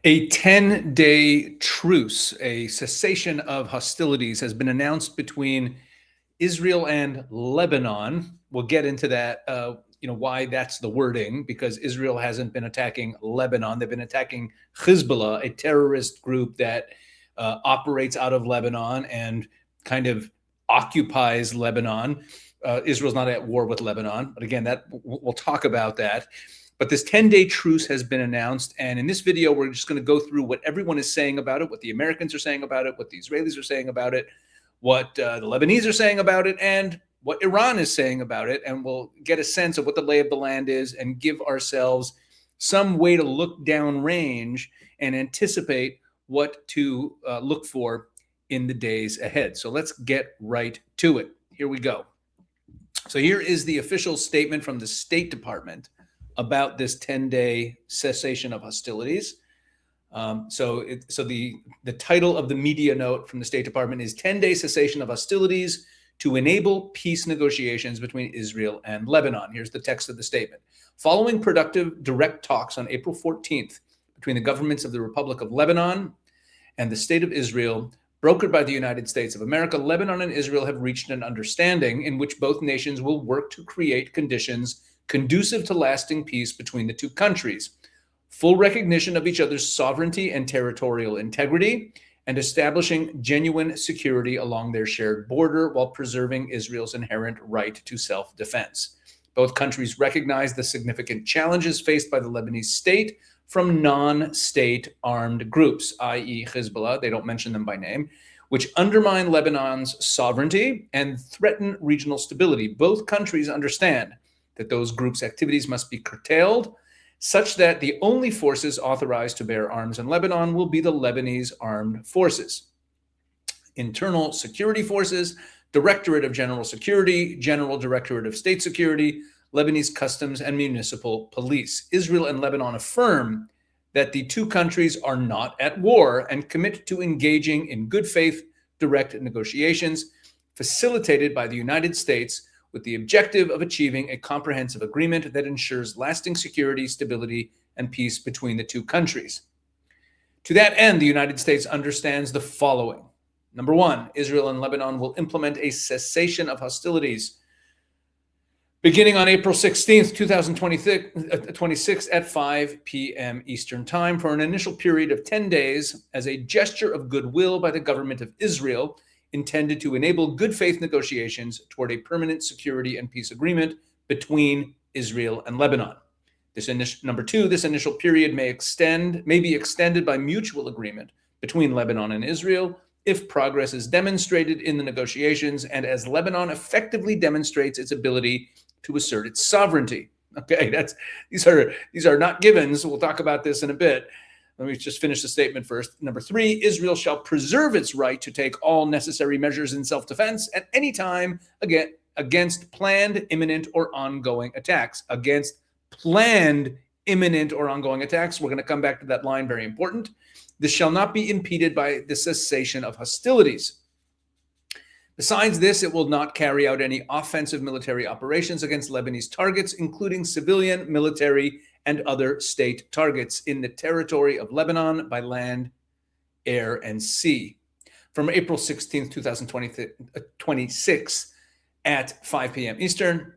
A 10-day truce, a cessation of hostilities, has been announced between Israel and Lebanon. We'll get into that, why that's the wording, because Israel hasn't been attacking Lebanon. They've been attacking Hezbollah, a terrorist group that operates out of Lebanon and kind of occupies Lebanon. Israel's not at war with Lebanon, but again, we'll talk about that. But this 10-day truce has been announced. And in this video, we're just going to go through what everyone is saying about it, what the Americans are saying about it, what the Israelis are saying about it, what the Lebanese are saying about it, and what Iran is saying about it. And we'll get a sense of what the lay of the land is and give ourselves some way to look downrange and anticipate what to look for in the days ahead. So let's get right to it. Here we go. So here is the official statement from the State Department about this 10-day cessation of hostilities. So the title of the media note from the State Department is 10-day cessation of hostilities to enable peace negotiations between Israel and Lebanon. Here's the text of the statement. Following productive direct talks on April 14th between the governments of the Republic of Lebanon and the State of Israel, brokered by the United States of America, Lebanon and Israel have reached an understanding in which both nations will work to create conditions conducive to lasting peace between the two countries, full recognition of each other's sovereignty and territorial integrity, and establishing genuine security along their shared border while preserving Israel's inherent right to self-defense. Both countries recognize the significant challenges faced by the Lebanese state from non-state armed groups, i.e. Hezbollah, they don't mention them by name, which undermine Lebanon's sovereignty and threaten regional stability. Both countries understand that those groups' activities must be curtailed such that the only forces authorized to bear arms in Lebanon will be the Lebanese armed forces. Internal Security Forces, Directorate of General Security, General Directorate of State Security, Lebanese Customs and Municipal Police. Israel and Lebanon affirm that the two countries are not at war and commit to engaging in good faith direct negotiations facilitated by the United States with the objective of achieving a comprehensive agreement that ensures lasting security, stability, and peace between the two countries. To that end, the United States understands the following. Number one, Israel and Lebanon will implement a cessation of hostilities beginning on April 16th, 2026 at 5 p.m. Eastern Time for an initial period of 10 days as a gesture of goodwill by the government of Israel, intended to enable good faith negotiations toward a permanent security and peace agreement between Israel and Lebanon. Number two, this initial period may be extended by mutual agreement between Lebanon and Israel if progress is demonstrated in the negotiations and as Lebanon effectively demonstrates its ability to assert its sovereignty. Okay, these are not givens. We'll talk about this in a bit. Let me just finish the statement first. Number three, Israel shall preserve its right to take all necessary measures in self-defense at any time against planned, imminent, or ongoing attacks. Against planned, imminent, or ongoing attacks. We're going to come back to that line, very important. This shall not be impeded by the cessation of hostilities. Besides this, it will not carry out any offensive military operations against Lebanese targets, including civilian, military, and other state targets in the territory of Lebanon by land, air, and sea. From April 16th, 2026 at 5 p.m. Eastern,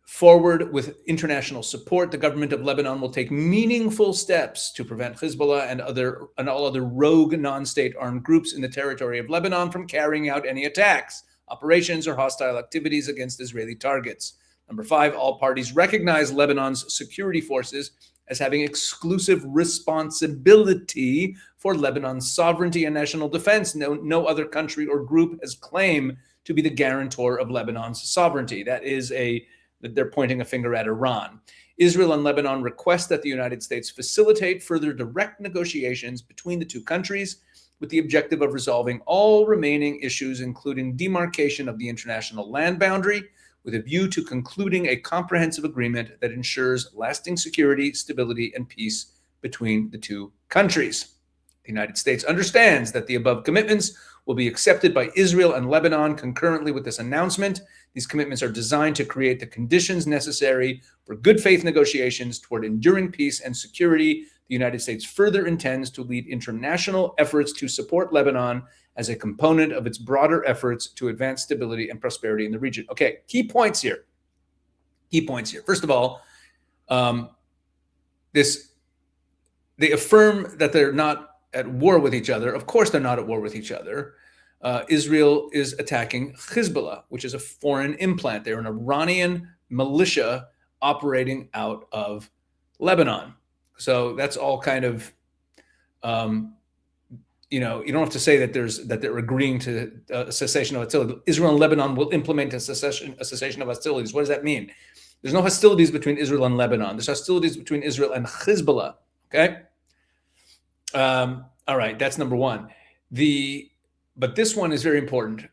forward with international support, the government of Lebanon will take meaningful steps to prevent Hezbollah and all other rogue non-state armed groups in the territory of Lebanon from carrying out any attacks, operations, or hostile activities against Israeli targets. Number five, all parties recognize Lebanon's security forces as having exclusive responsibility for Lebanon's sovereignty and national defense. No other country or group has claimed to be the guarantor of Lebanon's sovereignty. They're pointing a finger at Iran. Israel and Lebanon request that the United States facilitate further direct negotiations between the two countries with the objective of resolving all remaining issues, including demarcation of the international land boundary, with a view to concluding a comprehensive agreement that ensures lasting security, stability, and peace between the two countries. The United States understands that the above commitments will be accepted by Israel and Lebanon concurrently with this announcement. These commitments are designed to create the conditions necessary for good faith negotiations toward enduring peace and security. The United States further intends to lead international efforts to support Lebanon as a component of its broader efforts to advance stability and prosperity in the region. Okay, key points here. First of all, they affirm that they're not at war with each other. Of course, they're not at war with each other. Israel is attacking Hezbollah, which is a foreign implant. They're an Iranian militia operating out of Lebanon. So that's all kind of, you don't have to say that they're agreeing to a cessation of hostilities. Israel and Lebanon will implement a cessation of hostilities. What does that mean? There's no hostilities between Israel and Lebanon. There's hostilities between Israel and Hezbollah. Okay. All right. That's number one. But this one is very important.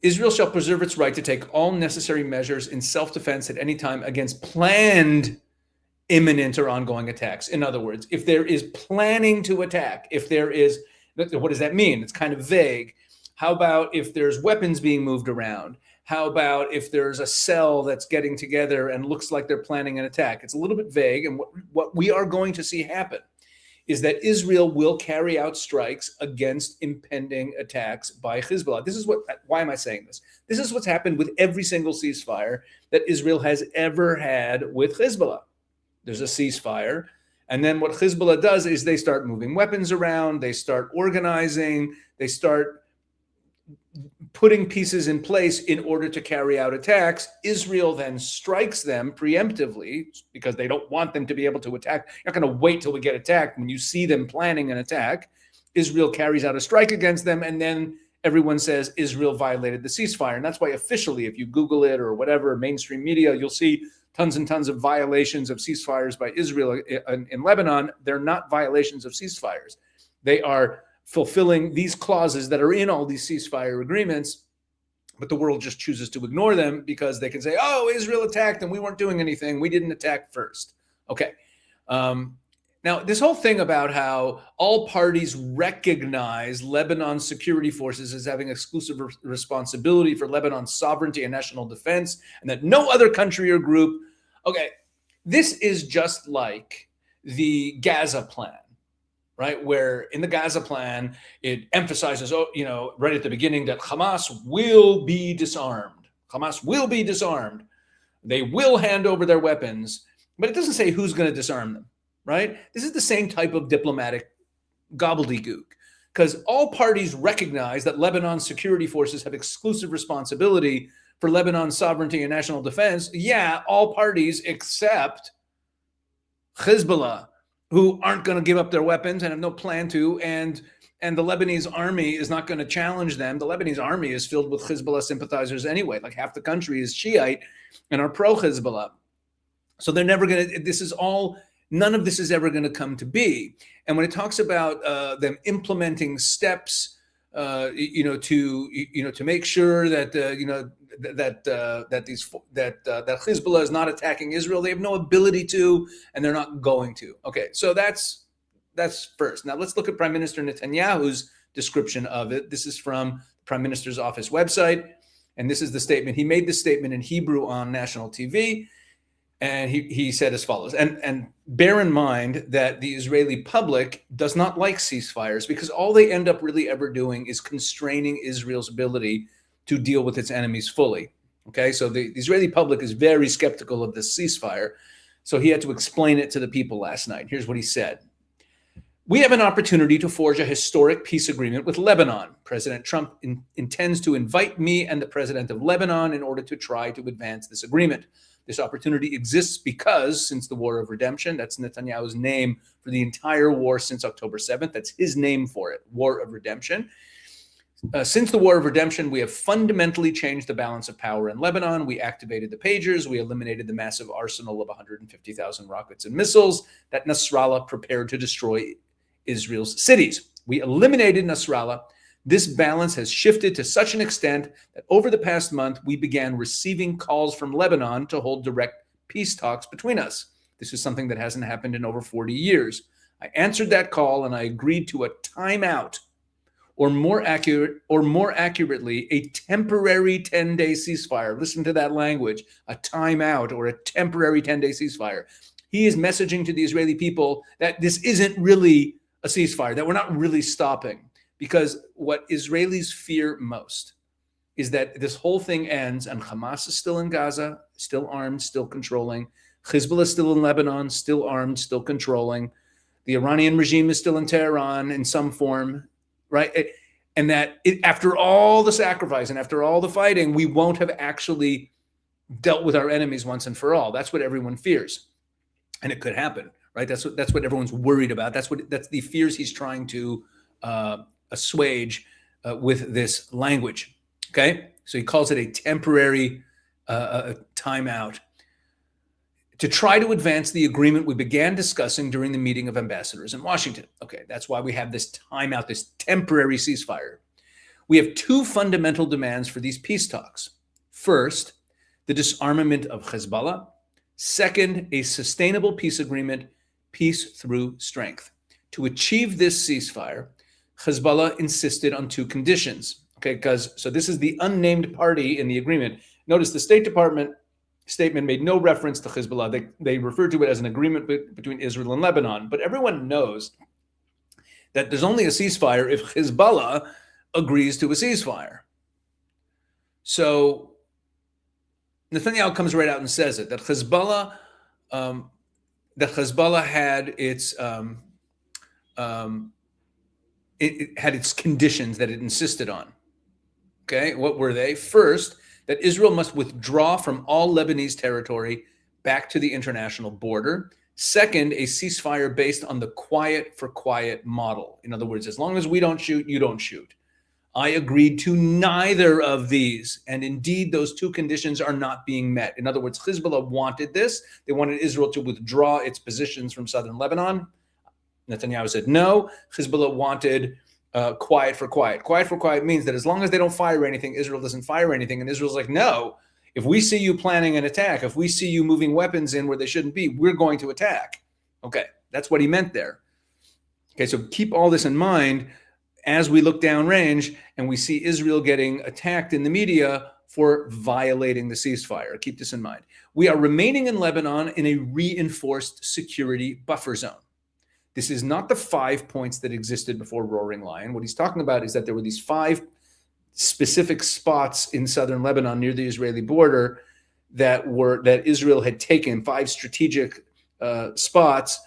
Israel shall preserve its right to take all necessary measures in self-defense at any time against planned, imminent, or ongoing attacks. In other words, if there is planning to attack, what does that mean? It's kind of vague. How about if there's weapons being moved around? How about if there's a cell that's getting together and looks like they're planning an attack? It's a little bit vague. And what we are going to see happen is that Israel will carry out strikes against impending attacks by Hezbollah. Why am I saying this? This is what's happened with every single ceasefire that Israel has ever had with Hezbollah. There's a ceasefire. And then what Hezbollah does is they start moving weapons around. They start organizing. They start putting pieces in place in order to carry out attacks. Israel then strikes them preemptively because they don't want them to be able to attack. You're not going to wait till we get attacked. When you see them planning an attack, Israel carries out a strike against them, and then everyone says Israel violated the ceasefire. And that's why officially, if you Google it or whatever, mainstream media, you'll see tons and tons of violations of ceasefires by Israel in Lebanon. They're not violations of ceasefires. They are fulfilling these clauses that are in all these ceasefire agreements, but the world just chooses to ignore them because they can say, oh, Israel attacked and we weren't doing anything. We didn't attack first. Okay. Now, this whole thing about how all parties recognize Lebanon's security forces as having exclusive responsibility for Lebanon's sovereignty and national defense, and that no other country or group. Okay. This is just like the Gaza plan. Right, where in the Gaza plan, it emphasizes, right at the beginning that Hamas will be disarmed. Hamas will be disarmed. They will hand over their weapons, but it doesn't say who's going to disarm them, right? This is the same type of diplomatic gobbledygook, because all parties recognize that Lebanon's security forces have exclusive responsibility for Lebanon's sovereignty and national defense. Yeah, all parties except Hezbollah, who aren't going to give up their weapons and have no plan to, and the Lebanese army is not going to challenge them. The Lebanese army is filled with Hezbollah sympathizers anyway. Like half the country is Shiite and are pro-Hezbollah. So they're never going to, none of this is ever going to come to be. And when it talks about them implementing steps, to make sure that, that Hezbollah is not attacking Israel, they have no ability to, and they're not going to. Okay, so that's first. Now let's look at Prime Minister Netanyahu's description of it. This is from the Prime Minister's office website, and this is the statement. He made this statement in Hebrew on national TV, and he said as follows, and bear in mind that the Israeli public does not like ceasefires because all they end up really ever doing is constraining Israel's ability to deal with its enemies fully. Okay, so the Israeli public is very skeptical of this ceasefire. So he had to explain it to the people last night. Here's what he said. We have an opportunity to forge a historic peace agreement with Lebanon. President Trump intends to invite me and the president of Lebanon in order to try to advance this agreement. This opportunity exists because since the War of Redemption, that's Netanyahu's name for the entire war since October 7th, that's his name for it, War of Redemption. Since the War of Redemption, we have fundamentally changed the balance of power in Lebanon. We activated the pagers. We eliminated the massive arsenal of 150,000 rockets and missiles that Nasrallah prepared to destroy Israel's cities. We eliminated Nasrallah. This balance has shifted to such an extent that over the past month, we began receiving calls from Lebanon to hold direct peace talks between us. This is something that hasn't happened in over 40 years. I answered that call and I agreed to a timeout, or more accurately, a temporary 10-day ceasefire. Listen to that language, a timeout or a temporary 10-day ceasefire. He is messaging to the Israeli people that this isn't really a ceasefire, that we're not really stopping, because what Israelis fear most is that this whole thing ends and Hamas is still in Gaza, still armed, still controlling. Hezbollah is still in Lebanon, still armed, still controlling. The Iranian regime is still in Tehran in some form, right? And that after all the sacrifice and after all the fighting, we won't have actually dealt with our enemies once and for all. That's what everyone fears. And it could happen, right? That's what everyone's worried about. That's the fears he's trying to assuage with this language. Okay, so he calls it a temporary timeout to try to advance the agreement we began discussing during the meeting of ambassadors in Washington. Okay, that's why we have this timeout, this temporary ceasefire. We have two fundamental demands for these peace talks. First, the disarmament of Hezbollah. Second, a sustainable peace agreement, peace through strength. To achieve this ceasefire, Hezbollah insisted on two conditions. Okay, so this is the unnamed party in the agreement. Notice the State Department statement made no reference to Hezbollah. They referred to it as an agreement between Israel and Lebanon. But everyone knows that there's only a ceasefire if Hezbollah agrees to a ceasefire. So Netanyahu comes right out and says it, that Hezbollah had its it had its conditions that it insisted on. Okay, what were they? First, that Israel must withdraw from all Lebanese territory back to the international border. Second, a ceasefire based on the quiet for quiet model. In other words, as long as we don't shoot, you don't shoot. I agreed to neither of these. And indeed, those two conditions are not being met. In other words, Hezbollah wanted this. They wanted Israel to withdraw its positions from southern Lebanon. Netanyahu said no. Hezbollah wanted quiet for quiet. Quiet for quiet means that as long as they don't fire anything, Israel doesn't fire anything. And Israel's like, no, if we see you planning an attack, if we see you moving weapons in where they shouldn't be, we're going to attack. Okay, that's what he meant there. Okay, so keep all this in mind as we look downrange and we see Israel getting attacked in the media for violating the ceasefire. Keep this in mind. We are remaining in Lebanon in a reinforced security buffer zone. This is not the 5 points that existed before Roaring Lion. What he's talking about is that there were these 5 specific spots in southern Lebanon near the Israeli border that Israel had taken, 5 strategic spots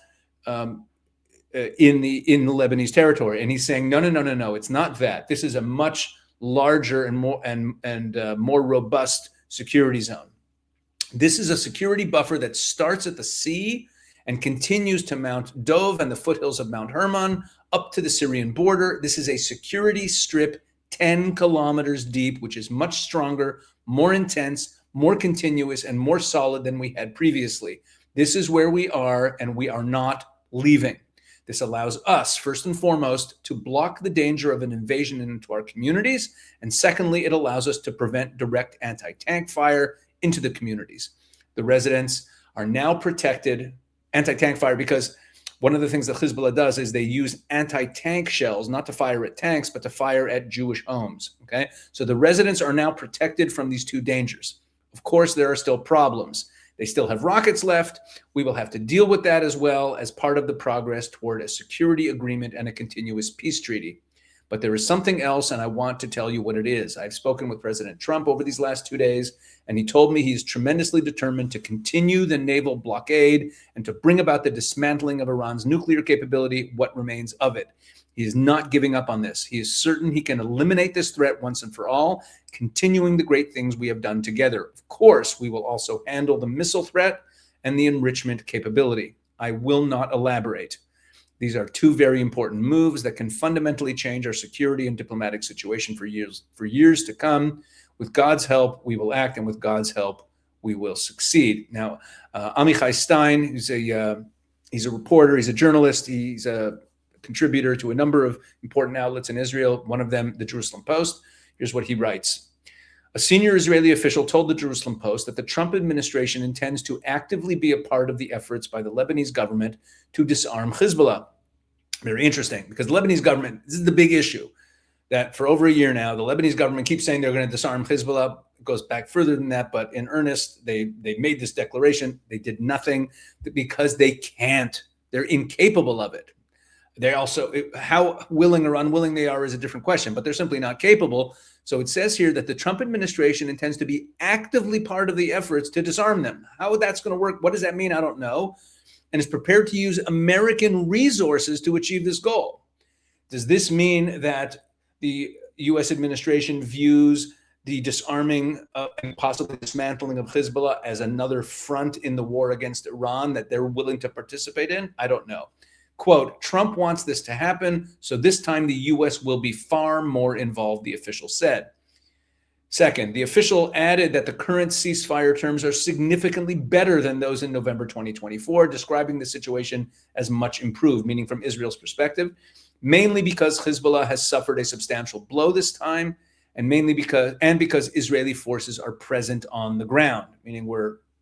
in the Lebanese territory. And he's saying, no, it's not that. This is a much larger and more robust security zone. This is a security buffer that starts at the sea and continues to Mount Dov and the foothills of Mount Hermon up to the Syrian border. This is a security strip 10 kilometers deep, which is much stronger, more intense, more continuous, and more solid than we had previously. This is where we are, and we are not leaving. This allows us, first and foremost, to block the danger of an invasion into our communities. And secondly, it allows us to prevent direct anti-tank fire into the communities. The residents are now protected, anti-tank fire, because one of the things that Hezbollah does is they use anti-tank shells, not to fire at tanks, but to fire at Jewish homes. Okay, so the residents are now protected from these two dangers. Of course, there are still problems. They still have rockets left. We will have to deal with that as well as part of the progress toward a security agreement and a continuous peace treaty. But there is something else, and I want to tell you what it is. I've spoken with President Trump over these last 2 days, and he told me he's tremendously determined to continue the naval blockade and to bring about the dismantling of Iran's nuclear capability, what remains of it. He is not giving up on this. He is certain he can eliminate this threat once and for all, continuing the great things we have done together. Of course, we will also handle the missile threat and the enrichment capability. I will not elaborate. These are two very important moves that can fundamentally change our security and diplomatic situation for years to come. With God's help, we will act, and with God's help, we will succeed. Now, Amichai Stein, he's a reporter, he's a journalist, he's a contributor to a number of important outlets in Israel, one of them, the Jerusalem Post. Here's what he writes. A senior Israeli official told the Jerusalem Post that the Trump administration intends to actively be a part of the efforts by the Lebanese government to disarm Hezbollah. Very interesting, because the Lebanese government, this is the big issue. that for over a year now, the Lebanese government keeps saying they're going to disarm Hezbollah. It goes back further than that, but in earnest, they made this declaration. They did nothing because they can't. They're incapable of it. They also, how willing or unwilling they are is a different question, but they're simply not capable. So it says here that the Trump administration intends to be actively part of the efforts to disarm them. How that's going to work, what does that mean? I don't know. And is prepared to use American resources to achieve this goal. Does this mean that the U.S. administration views the disarming and possibly dismantling of Hezbollah as another front in the war against Iran that they're willing to participate in? I don't know. Quote, Trump wants this to happen, so this time the U.S. will be far more involved, the official said. Second, the official added that the current ceasefire terms are significantly better than those in November 2024, describing the situation as much improved, meaning from Israel's perspective, mainly because Hezbollah has suffered a substantial blow this time, and mainly because Israeli forces are present on the ground, meaning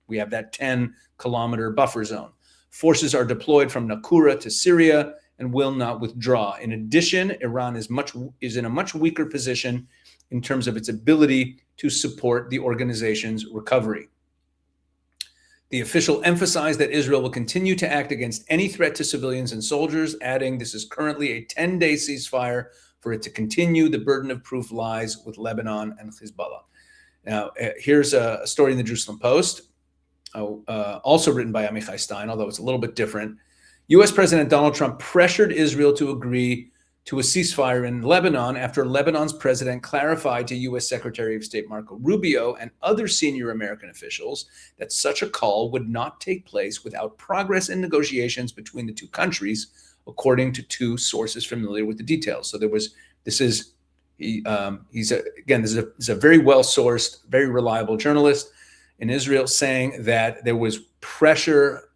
we have that 10-kilometer buffer zone. Forces are deployed from Naqoura to Syria and will not withdraw. In addition, Iran is in a much weaker position in terms of its ability to support the organization's recovery. The official emphasized that Israel will continue to act against any threat to civilians and soldiers, adding this is currently a 10-day ceasefire. For it to continue, the burden of proof lies with Lebanon and Hezbollah. Now, here's a story in the Jerusalem Post, also written by Amichai Stein, although it's a little bit different. U.S. President Donald Trump pressured Israel to agree to a ceasefire in Lebanon after Lebanon's president clarified to U.S. Secretary of State Marco Rubio and other senior American officials that such a call would not take place without progress in negotiations between the two countries, according to two sources familiar with the details. So this is a very well-sourced, very reliable journalist in Israel saying that there was pressure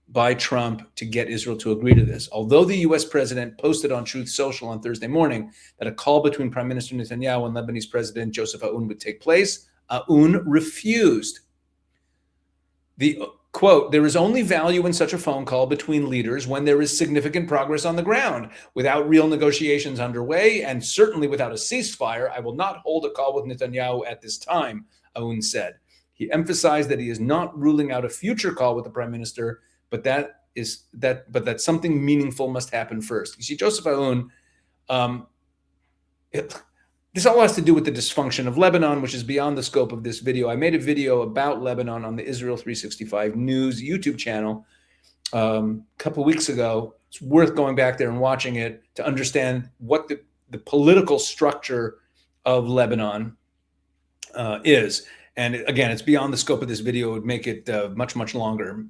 by Trump to get Israel to agree to this. Although the U.S. president posted on Truth Social on Thursday morning that a call between Prime Minister Netanyahu and Lebanese President Joseph Aoun would take place, Aoun refused. The quote, there is only value in such a phone call between leaders when there is significant progress on the ground. Without real negotiations underway, and certainly without a ceasefire, I will not hold a call with Netanyahu at this time, Aoun said. He emphasized that he is not ruling out a future call with the prime minister, but that something meaningful must happen first. You see, Joseph Aoun, this all has to do with the dysfunction of Lebanon, which is beyond the scope of this video. I made a video about Lebanon on the Israel 365 News YouTube channel a couple of weeks ago. It's worth going back there and watching it to understand what the political structure of Lebanon is. And again, it's beyond the scope of this video. It would make it much, much longer.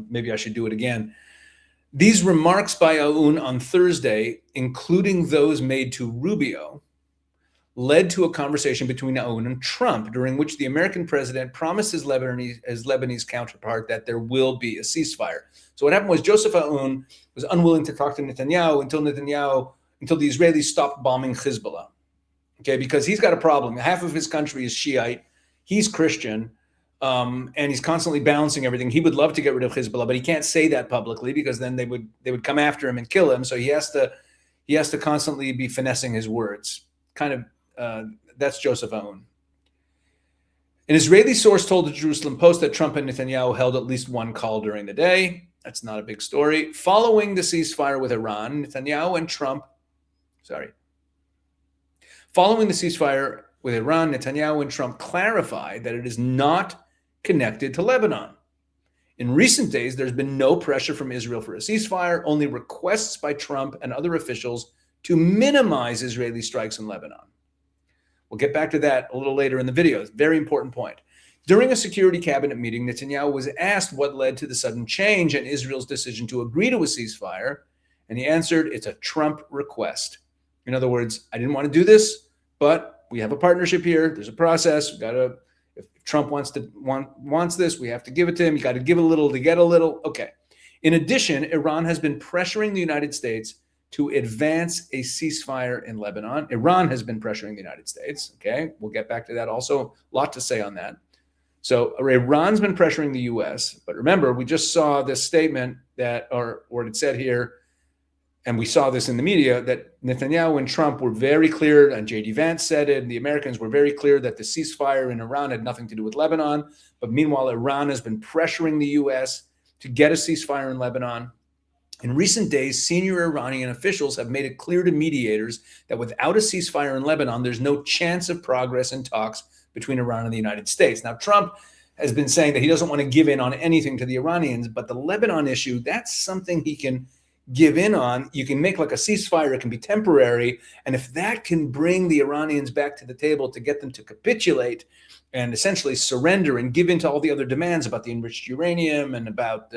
Maybe I should do it again. These remarks by Aoun on Thursday, including those made to Rubio, led to a conversation between Aoun and Trump, during which the American president promised his Lebanese counterpart that there will be a ceasefire. So what happened was Joseph Aoun was unwilling to talk to Netanyahu until the Israelis stopped bombing Hezbollah. Okay, because he's got a problem. Half of his country is Shiite. He's Christian, and he's constantly balancing everything. He would love to get rid of Hezbollah, but he can't say that publicly because then they would come after him and kill him. So he has to constantly be finessing his words. That's Joseph Aoun. An Israeli source told the Jerusalem Post that Trump and Netanyahu held at least one call during the day. That's not a big story. Following the ceasefire with Iran, Netanyahu and Trump clarified that it is not connected to Lebanon. In recent days, there's been no pressure from Israel for a ceasefire, only requests by Trump and other officials to minimize Israeli strikes in Lebanon. We'll get back to that a little later in the video. It's a very important point. During a security cabinet meeting, Netanyahu was asked what led to the sudden change in Israel's decision to agree to a ceasefire, and he answered, it's a Trump request. In other words, I didn't want to do this, but we have a partnership here. There's a process. If Trump wants this, we have to give it to him. You got to give a little to get a little. Okay. In addition, Iran has been pressuring the United States to advance a ceasefire in Lebanon. Iran has been pressuring the United States. Okay. We'll get back to that also. A lot to say on that. So Iran's been pressuring the U.S. But remember, we just saw this statement or it said here, and we saw this in the media, that Netanyahu and Trump were very clear, and J.D. Vance said it, and the Americans were very clear that the ceasefire in Iran had nothing to do with Lebanon. But meanwhile, Iran has been pressuring the U.S. to get a ceasefire in Lebanon. In recent days, senior Iranian officials have made it clear to mediators that without a ceasefire in Lebanon, there's no chance of progress in talks between Iran and the United States. Now, Trump has been saying that he doesn't want to give in on anything to the Iranians, but the Lebanon issue, that's something he can give in on. You can make like a ceasefire, it can be temporary. And if that can bring the Iranians back to the table to get them to capitulate and essentially surrender and give in to all the other demands about the enriched uranium and about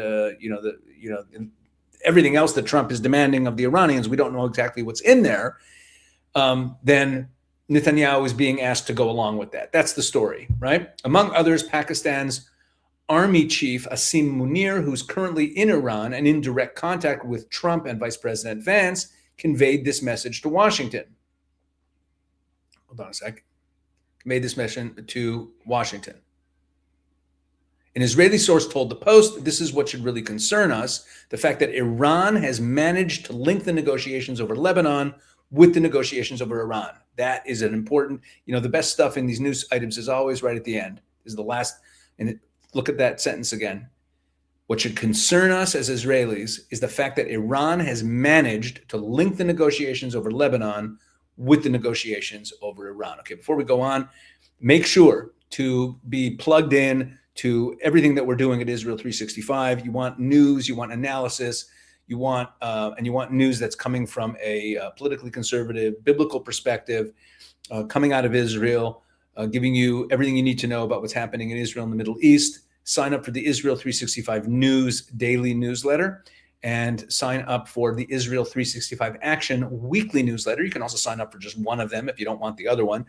everything else that Trump is demanding of the Iranians, we don't know exactly what's in there, then Netanyahu is being asked to go along with that. That's the story, right? Among others, Pakistan's Army Chief Asim Munir, who's currently in Iran and in direct contact with Trump and Vice President Vance, conveyed this message to Washington. Hold on a sec. Conveyed this message to Washington. An Israeli source told the Post, this is what should really concern us, the fact that Iran has managed to link the negotiations over Lebanon with the negotiations over Iran. That is an important, the best stuff in these news items is always right at the end, is the last, and look at that sentence again. What should concern us as Israelis is the fact that Iran has managed to link the negotiations over Lebanon with the negotiations over Iran. Okay, before we go on, make sure to be plugged in to everything that we're doing at Israel 365. You want news, you want analysis, you want news that's coming from a politically conservative, biblical perspective, coming out of Israel, giving you everything you need to know about what's happening in Israel and the Middle East. Sign up for the Israel 365 News daily newsletter and sign up for the Israel 365 Action weekly newsletter. You can also sign up for just one of them if you don't want the other one.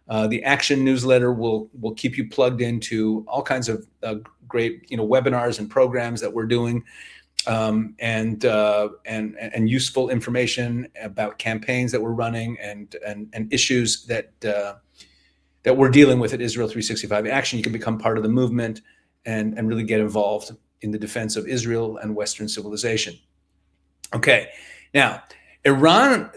The Action newsletter will keep you plugged into all kinds of great webinars and programs that we're doing, and useful information about campaigns that we're running and issues that we're dealing with at Israel 365 Action. You can become part of the movement and really get involved in the defense of Israel and Western civilization. Okay, now Iran.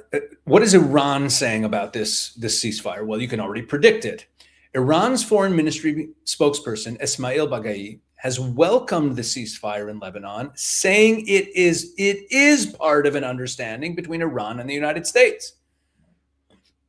What is Iran saying about this ceasefire? Well, you can already predict it. Iran's foreign ministry spokesperson Ismail Baghai has welcomed the ceasefire in Lebanon, saying it is part of an understanding between Iran and the United States.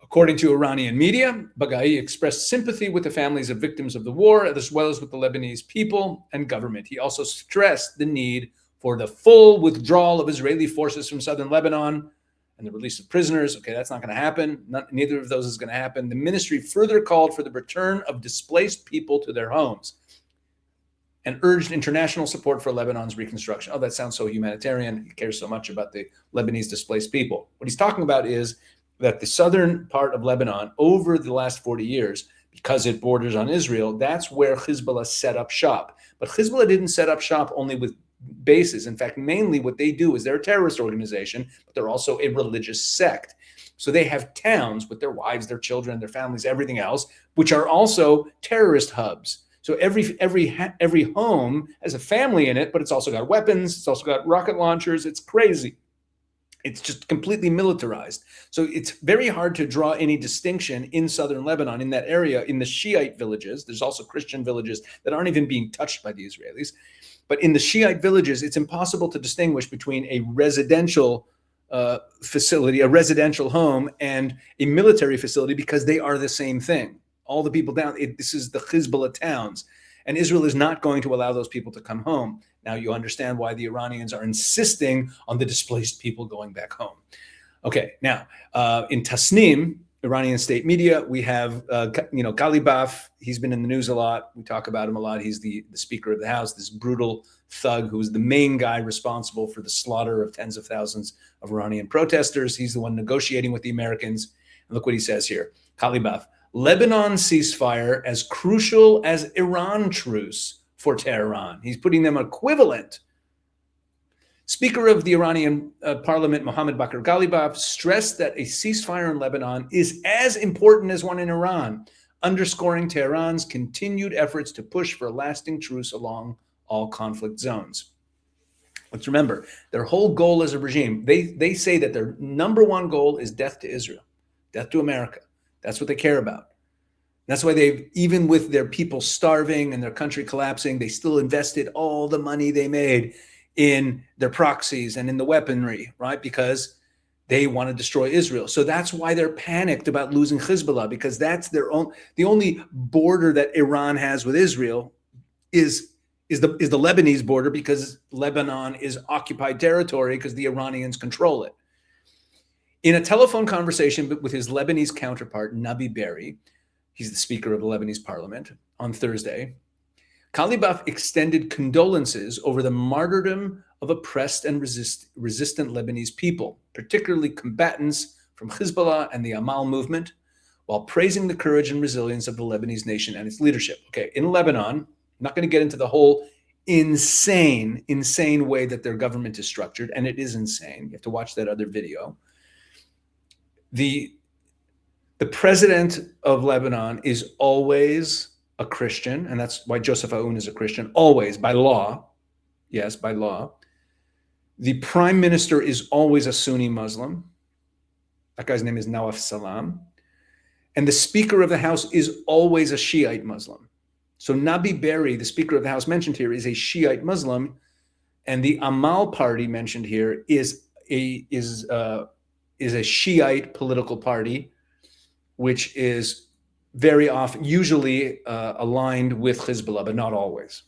According to Iranian media, Baghai expressed sympathy with the families of victims of the war, as well as with the Lebanese people and government. He also stressed the need for the full withdrawal of Israeli forces from southern Lebanon and the release of prisoners. Okay, that's not going to happen. Neither of those is going to happen. The ministry further called for the return of displaced people to their homes and urged international support for Lebanon's reconstruction. Oh, that sounds so humanitarian. He cares so much about the Lebanese displaced people. What he's talking about is that the southern part of Lebanon, over the last 40 years, because it borders on Israel, that's where Hezbollah set up shop. But Hezbollah didn't set up shop only with bases. In fact, mainly what they do is they're a terrorist organization, but they're also a religious sect. So they have towns with their wives, their children, their families, everything else, which are also terrorist hubs. So every home has a family in it, but it's also got weapons. It's also got rocket launchers. It's crazy. It's just completely militarized. So it's very hard to draw any distinction in southern Lebanon, in that area, in the Shiite villages. There's also Christian villages that aren't even being touched by the Israelis. But in the Shiite villages, it's impossible to distinguish between a residential facility, a residential home, and a military facility, because they are the same thing. All the people down, this is the Hezbollah towns. And Israel is not going to allow those people to come home. Now you understand why the Iranians are insisting on the displaced people going back home. Okay, now in Tasnim, Iranian state media, we have Ghalibaf. He's been in the news a lot. We talk about him a lot. He's the Speaker of the House, this brutal thug who's the main guy responsible for the slaughter of tens of thousands of Iranian protesters. He's the one negotiating with the Americans. And look what he says here. Ghalibaf: Lebanon ceasefire as crucial as Iran truce for Tehran. He's putting them equivalent. Speaker of the Iranian parliament, Mohammad Bakr Ghalibaf, stressed that a ceasefire in Lebanon is as important as one in Iran, underscoring Tehran's continued efforts to push for a lasting truce along all conflict zones. Let's remember, their whole goal as a regime, they say that their number one goal is death to Israel, death to America. That's what they care about. That's why they've, even with their people starving and their country collapsing, they still invested all the money they made in their proxies and in the weaponry, right? Because they want to destroy Israel. So that's why they're panicked about losing Hezbollah, because that's their own, the only border that Iran has with Israel is the Lebanese border, because Lebanon is occupied territory because the Iranians control it. In a telephone conversation with his Lebanese counterpart, Nabi Berri, he's the Speaker of the Lebanese Parliament, on Thursday, Kalibaf extended condolences over the martyrdom of oppressed and resistant Lebanese people, particularly combatants from Hezbollah and the Amal movement, while praising the courage and resilience of the Lebanese nation and its leadership. Okay, in Lebanon, I'm not going to get into the whole insane way that their government is structured, and it is insane. You have to watch that other video. The president of Lebanon is always a Christian, and that's why Joseph Aoun is a Christian, always, by law. Yes, by law. The prime minister is always a Sunni Muslim. That guy's name is Nawaf Salam. And the Speaker of the House is always a Shiite Muslim. So Nabi Berri, the Speaker of the House mentioned here, is a Shiite Muslim, and the Amal party mentioned here is a Shiite political party, which is very often, usually aligned with Hezbollah, but not always.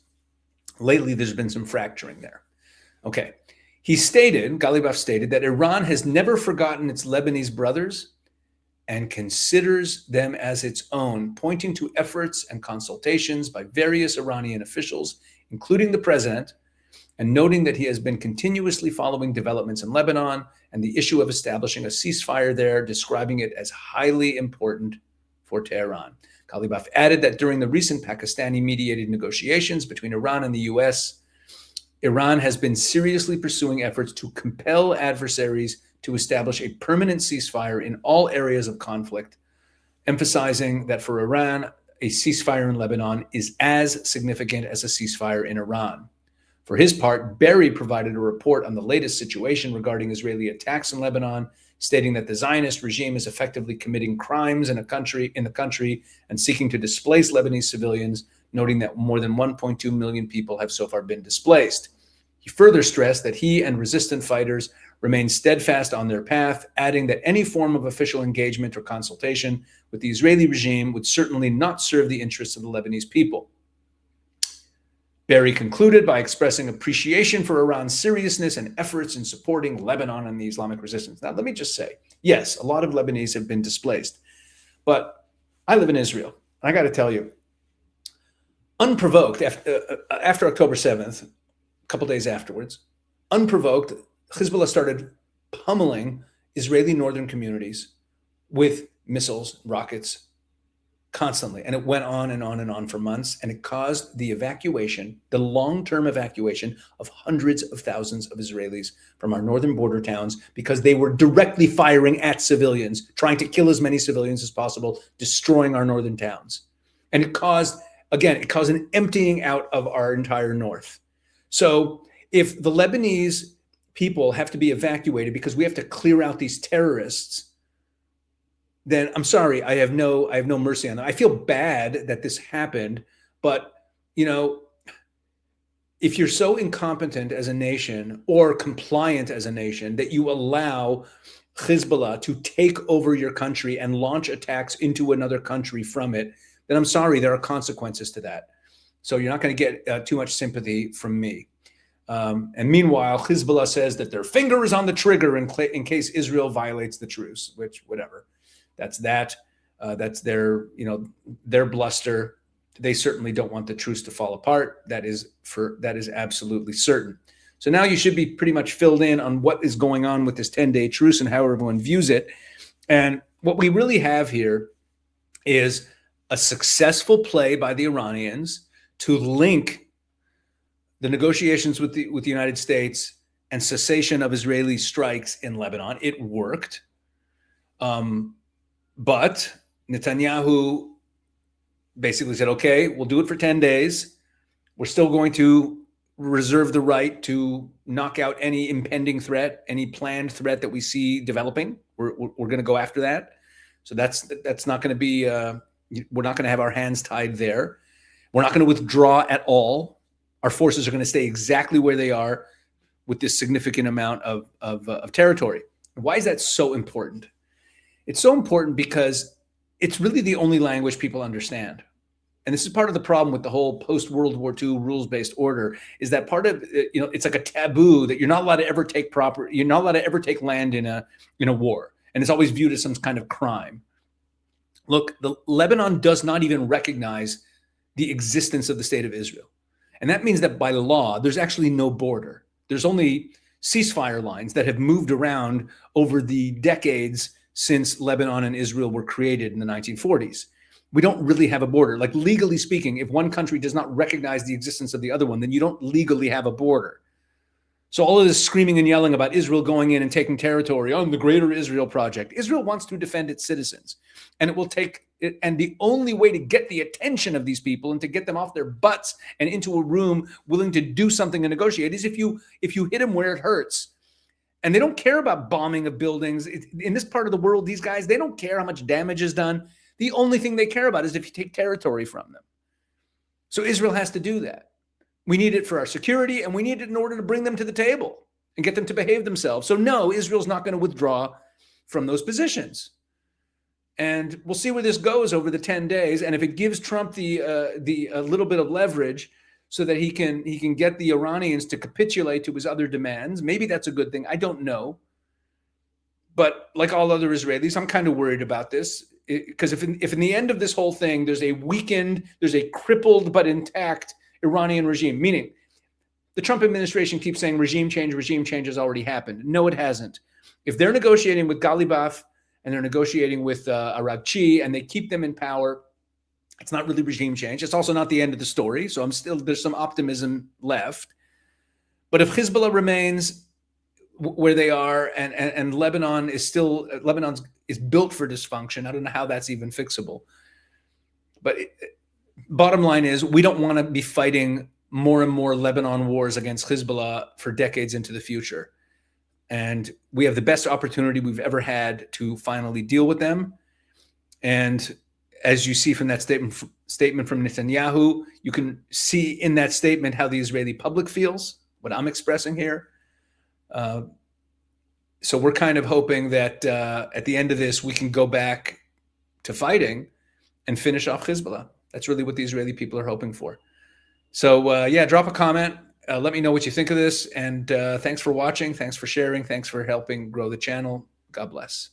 Lately, there's been some fracturing there. Okay, Galibaf stated that Iran has never forgotten its Lebanese brothers and considers them as its own, pointing to efforts and consultations by various Iranian officials, including the president, and noting that he has been continuously following developments in Lebanon and the issue of establishing a ceasefire there, describing it as highly important for Tehran. Kalibaf added that during the recent Pakistani-mediated negotiations between Iran and the U.S., Iran has been seriously pursuing efforts to compel adversaries to establish a permanent ceasefire in all areas of conflict, emphasizing that for Iran, a ceasefire in Lebanon is as significant as a ceasefire in Iran. For his part, Berri provided a report on the latest situation regarding Israeli attacks in Lebanon, stating that the Zionist regime is effectively committing crimes in the country and seeking to displace Lebanese civilians, noting that more than 1.2 million people have so far been displaced. He further stressed that he and resistant fighters remain steadfast on their path, adding that any form of official engagement or consultation with the Israeli regime would certainly not serve the interests of the Lebanese people. Berri concluded by expressing appreciation for Iran's seriousness and efforts in supporting Lebanon and the Islamic resistance. Now, let me just say, yes, a lot of Lebanese have been displaced, but I live in Israel. I got to tell you, unprovoked, after October 7th, a couple days afterwards, unprovoked, Hezbollah started pummeling Israeli northern communities with missiles, rockets, constantly. And it went on and on and on for months. And it caused the evacuation, the long-term evacuation of hundreds of thousands of Israelis from our northern border towns, because they were directly firing at civilians, trying to kill as many civilians as possible, destroying our northern towns. And it caused an emptying out of our entire north. So if the Lebanese people have to be evacuated because we have to clear out these terrorists, then I'm sorry, I have no mercy on them. I feel bad that this happened, but if you're so incompetent as a nation or compliant as a nation that you allow Hezbollah to take over your country and launch attacks into another country from it, then I'm sorry, there are consequences to that. So you're not going to get too much sympathy from me. And meanwhile, Hezbollah says that their finger is on the trigger in case Israel violates the truce, which, whatever. That's their bluster. They certainly don't want the truce to fall apart. That is absolutely certain. So now you should be pretty much filled in on what is going on with this 10-day truce and how everyone views it. And what we really have here is a successful play by the Iranians to link the negotiations with the United States and cessation of Israeli strikes in Lebanon. It worked. But Netanyahu basically said, okay, we'll do it for 10 days. We're still going to reserve the right to knock out any impending threat, any planned threat that we see developing. We're going to go after that. So that's not going to be, we're not going to have our hands tied there. We're not going to withdraw at all. Our forces are going to stay exactly where they are with this significant amount of territory. Why is that so important? It's so important because it's really the only language people understand. And this is part of the problem with the whole post-World War II rules-based order, is that part of, it's like a taboo that you're not allowed to ever take land in a war. And it's always viewed as some kind of crime. Look, Lebanon does not even recognize the existence of the state of Israel. And that means that by law, there's actually no border. There's only ceasefire lines that have moved around over the decades since Lebanon and Israel were created in the 1940s. We don't really have a border. Like, legally speaking, if one country does not recognize the existence of the other one, then you don't legally have a border. So all of this screaming and yelling about Israel going in and taking territory on the Greater Israel Project, Israel wants to defend its citizens. And it will take it. And the only way to get the attention of these people and to get them off their butts and into a room willing to do something and negotiate is if you hit them where it hurts. And they don't care about bombing of buildings. In this part of the world, these guys, they don't care how much damage is done. The only thing they care about is if you take territory from them. So Israel has to do that. We need it for our security, and we need it in order to bring them to the table and get them to behave themselves. So no, Israel's not going to withdraw from those positions. And we'll see where this goes over the 10 days. And if it gives Trump a little bit of leverage so that he can get the Iranians to capitulate to his other demands, maybe that's a good thing. I don't know. But like all other Israelis, I'm kind of worried about this. Because if in the end of this whole thing, there's a crippled but intact Iranian regime, meaning the Trump administration keeps saying regime change has already happened. No, it hasn't. If they're negotiating with Galibaf and they're negotiating with Arabchi and they keep them in power, it's not really regime change. It's also not the end of the story. So there's some optimism left. But if Hezbollah remains where they are and Lebanon is built for dysfunction, I don't know how that's even fixable. But bottom line is, we don't want to be fighting more and more Lebanon wars against Hezbollah for decades into the future. And we have the best opportunity we've ever had to finally deal with them. And as you see from that statement from Netanyahu, you can see in that statement how the Israeli public feels, what I'm expressing here. So we're kind of hoping that at the end of this, we can go back to fighting and finish off Hezbollah. That's really what the Israeli people are hoping for. So yeah, drop a comment. Let me know what you think of this. And thanks for watching. Thanks for sharing. Thanks for helping grow the channel. God bless.